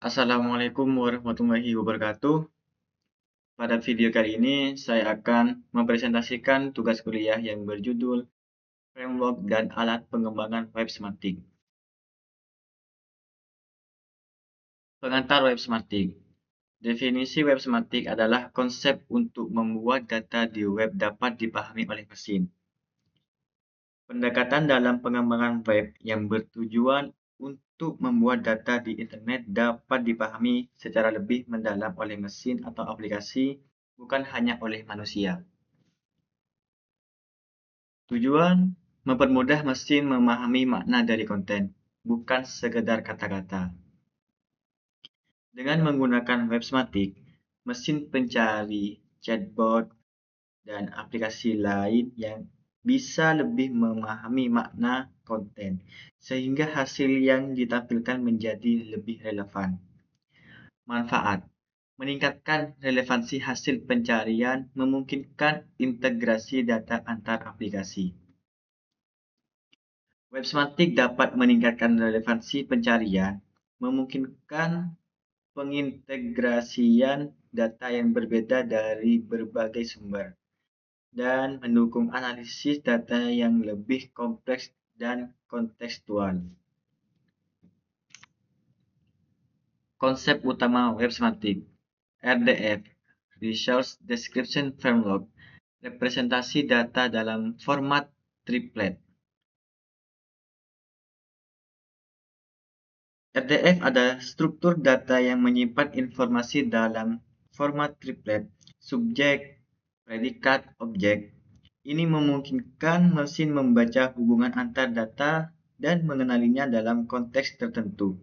Assalamualaikum warahmatullahi wabarakatuh. Pada video kali ini, saya akan mempresentasikan tugas kuliah yang berjudul Framework dan Alat Pengembangan Web Semantik. Pengantar Web Semantik. Definisi web semantik adalah konsep untuk membuat data di web dapat dipahami oleh mesin. Pendekatan dalam pengembangan web yang bertujuan untuk membuat data di internet dapat dipahami secara lebih mendalam oleh mesin atau aplikasi, bukan hanya oleh manusia. Tujuan mempermudah mesin memahami makna dari konten, bukan sekedar kata-kata. Dengan menggunakan web semantik, mesin pencari, chatbot, dan aplikasi lain yang bisa lebih memahami makna konten, sehingga hasil yang ditampilkan menjadi lebih relevan. Manfaat: meningkatkan relevansi hasil pencarian, memungkinkan integrasi data antar aplikasi. Web semantik dapat meningkatkan relevansi pencarian, memungkinkan pengintegrasian data yang berbeda dari berbagai sumber, dan mendukung analisis data yang lebih kompleks dan kontekstual. Konsep utama web semantik: RDF, Resource Description Framework, representasi data dalam format triplet. RDF adalah struktur data yang menyimpan informasi dalam format triplet, subjek, predikat, objek. Ini memungkinkan mesin membaca hubungan antar data dan mengenalinya dalam konteks tertentu.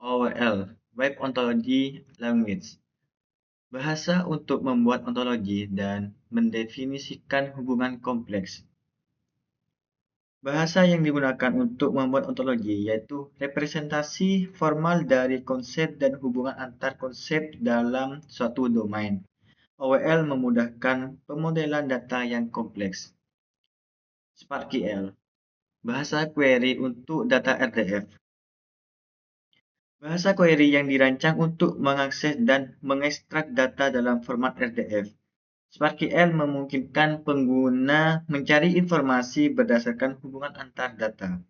OOL, Web Ontology Language, bahasa untuk membuat ontologi dan mendefinisikan hubungan kompleks. Bahasa yang digunakan untuk membuat ontologi yaitu representasi formal dari konsep dan hubungan antar konsep dalam suatu domain. OOL memudahkan pemodelan data yang kompleks. SparkQL, bahasa query untuk data RDF. Bahasa query yang dirancang untuk mengakses dan mengekstrak data dalam format RDF. SparkQL memungkinkan pengguna mencari informasi berdasarkan hubungan antar data.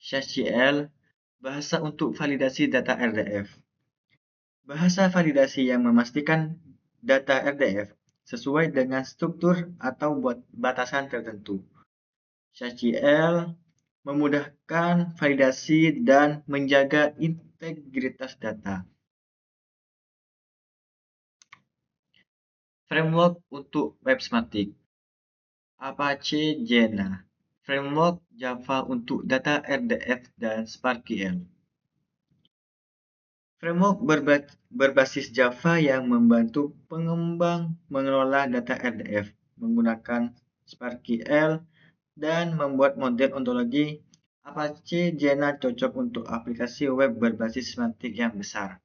ShareCL, bahasa untuk validasi data RDF. Bahasa validasi yang memastikan data RDF sesuai dengan struktur atau batasan tertentu. ShareCL memudahkan validasi dan menjaga integritas data. Framework untuk web semantik: Apache Jena, framework Java untuk data RDF dan SparkQL. Framework berbasis Java yang membantu pengembang mengelola data RDF, menggunakan SparkQL, dan membuat model ontologi. Apache Jena cocok untuk aplikasi web berbasis semantik yang besar.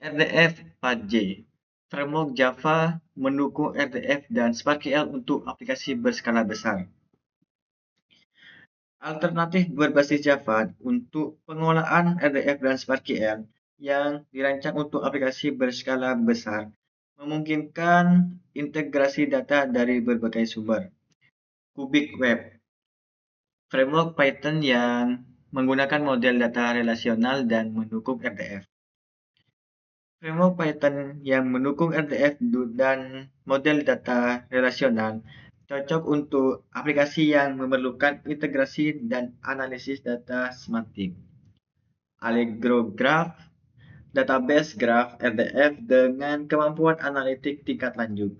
RDF 4J, framework Java mendukung RDF dan SparkQL untuk aplikasi berskala besar. Alternatif berbasis Java untuk pengolahan RDF dan SparkQL yang dirancang untuk aplikasi berskala besar, memungkinkan integrasi data dari berbagai sumber. Cubic Web, framework Python yang menggunakan model data relasional dan mendukung RDF. Framework Python yang mendukung RDF dan model data relasional cocok untuk aplikasi yang memerlukan integrasi dan analisis data semantik. Allegro Graph, database graph RDF dengan kemampuan analitik tingkat lanjut.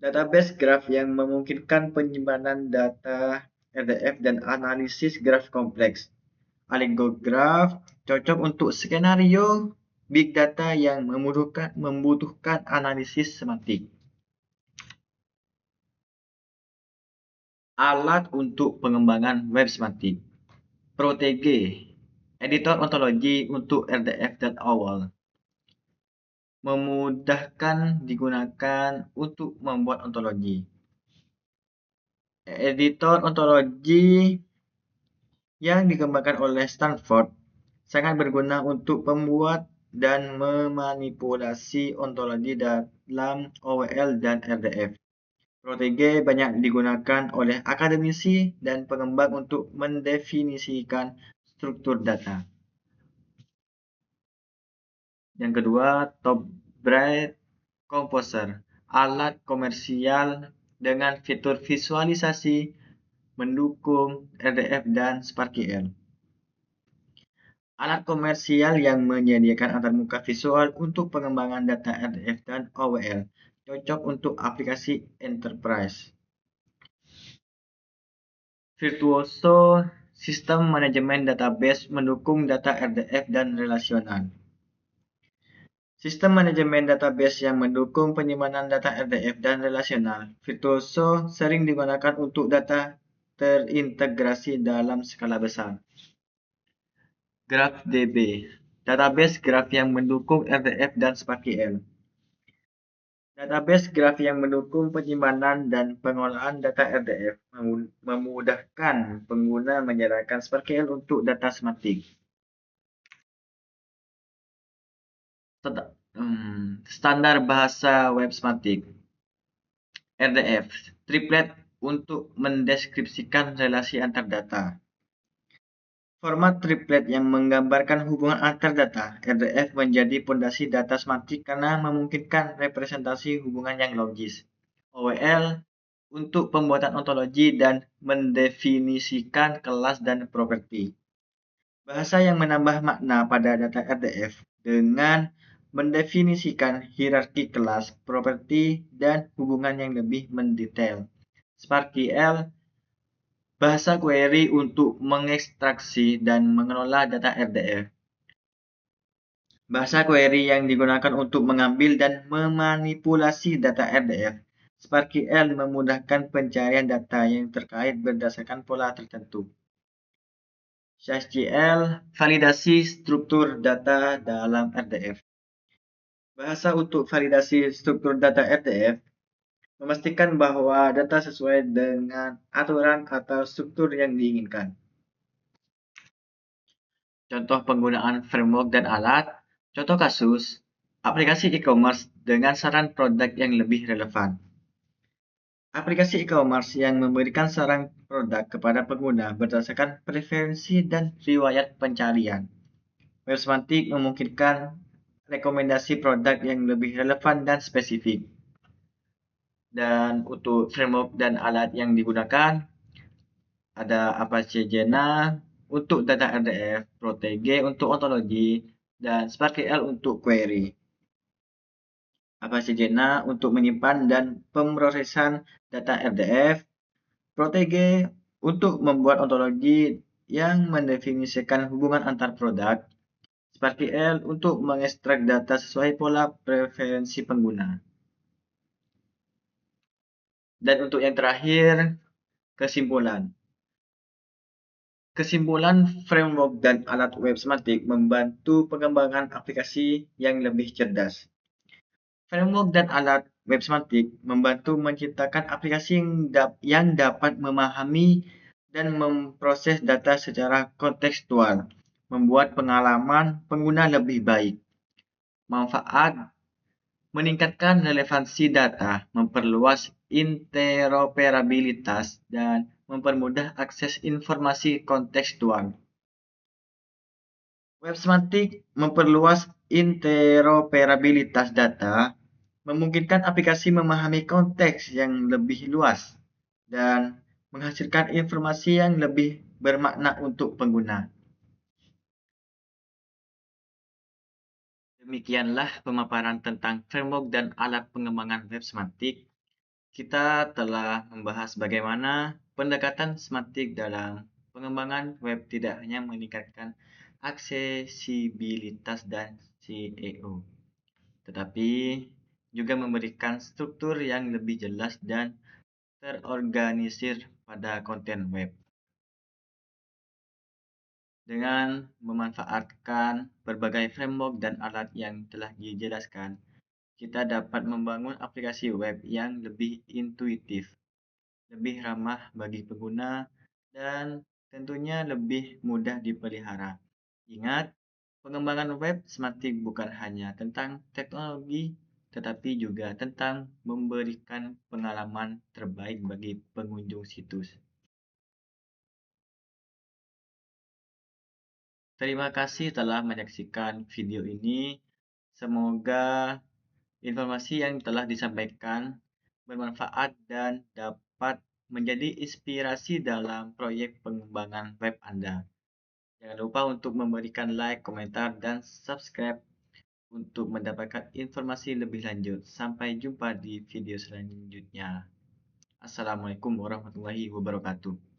Database graph yang memungkinkan penyimpanan data RDF dan analisis graf kompleks. Allegro Graph cocok untuk skenario big data yang membutuhkan analisis semantik. Alat untuk pengembangan web semantik: Protege, editor ontologi untuk RDF dan OWL. Memudahkan digunakan untuk membuat ontologi. Editor ontologi yang dikembangkan oleh Stanford sangat berguna untuk membuat dan memanipulasi ontologi dalam OWL dan RDF. Protege banyak digunakan oleh akademisi dan pengembang untuk mendefinisikan struktur data. Yang kedua, Top Bright Composer, alat komersial dengan fitur visualisasi mendukung RDF dan SparkQL. Alat komersial yang menyediakan antarmuka visual untuk pengembangan data RDF dan OWL, cocok untuk aplikasi enterprise. Virtuoso sistem manajemen database mendukung data RDF dan relasional. Sistem manajemen database yang mendukung penyimpanan data RDF dan relasional. Virtuoso sering digunakan untuk data terintegrasi dalam skala besar. GraphDB, database graf yang mendukung RDF dan SparkQL. Database graf yang mendukung penyimpanan dan pengolahan data RDF memudahkan pengguna menjalankan SparkQL untuk data semantik. Standar bahasa web semantik. RDF, triplet untuk mendeskripsikan relasi antar data. Format triplet yang menggambarkan hubungan antar data. RDF menjadi fondasi data semantik karena memungkinkan representasi hubungan yang logis. OWL untuk pembuatan ontologi dan mendefinisikan kelas dan properti. Bahasa yang menambah makna pada data RDF dengan mendefinisikan hierarki kelas, properti, dan hubungan yang lebih mendetail. SparkQL, bahasa query untuk mengekstraksi dan mengelola data RDF. Bahasa query yang digunakan untuk mengambil dan memanipulasi data RDF. SparkQL memudahkan pencarian data yang terkait berdasarkan pola tertentu. SQL, validasi struktur data dalam RDF. Bahasa untuk validasi struktur data RDF memastikan bahwa data sesuai dengan aturan atau struktur yang diinginkan. Contoh penggunaan framework dan alat. Contoh kasus, aplikasi e-commerce dengan saran produk yang lebih relevan. Aplikasi e-commerce yang memberikan saran produk kepada pengguna berdasarkan preferensi dan riwayat pencarian. Web semantik memungkinkan rekomendasi produk yang lebih relevan dan spesifik. Dan untuk framework dan alat yang digunakan, ada Apache Jena untuk data RDF, Protege untuk ontologi, dan SparkQL untuk query. Apache Jena untuk menyimpan dan pemrosesan data RDF, Protege untuk membuat ontologi yang mendefinisikan hubungan antar produk, SparkQL untuk mengekstrak data sesuai pola preferensi pengguna. Dan untuk yang terakhir, kesimpulan. Kesimpulan, framework dan alat web semantik membantu pengembangan aplikasi yang lebih cerdas. Framework dan alat web semantik membantu menciptakan aplikasi yang dapat memahami dan memproses data secara kontekstual, membuat pengalaman pengguna lebih baik. Manfaat: meningkatkan relevansi data, memperluas interoperabilitas, dan mempermudah akses informasi kontekstual. Web semantik memperluas interoperabilitas data, memungkinkan aplikasi memahami konteks yang lebih luas, dan menghasilkan informasi yang lebih bermakna untuk pengguna. Demikianlah pemaparan tentang framework dan alat pengembangan web semantik. Kita telah membahas bagaimana pendekatan semantik dalam pengembangan web tidak hanya meningkatkan aksesibilitas dan SEO, tetapi juga memberikan struktur yang lebih jelas dan terorganisir pada konten web. Dengan memanfaatkan berbagai framework dan alat yang telah dijelaskan, kita dapat membangun aplikasi web yang lebih intuitif, lebih ramah bagi pengguna, dan tentunya lebih mudah dipelihara. Ingat, pengembangan web Smarttik bukan hanya tentang teknologi, tetapi juga tentang memberikan pengalaman terbaik bagi pengunjung situs. Terima kasih telah menyaksikan video ini. Semoga informasi yang telah disampaikan bermanfaat dan dapat menjadi inspirasi dalam proyek pengembangan web Anda. Jangan lupa untuk memberikan like, komentar, dan subscribe untuk mendapatkan informasi lebih lanjut. Sampai jumpa di video selanjutnya. Assalamualaikum warahmatullahi wabarakatuh.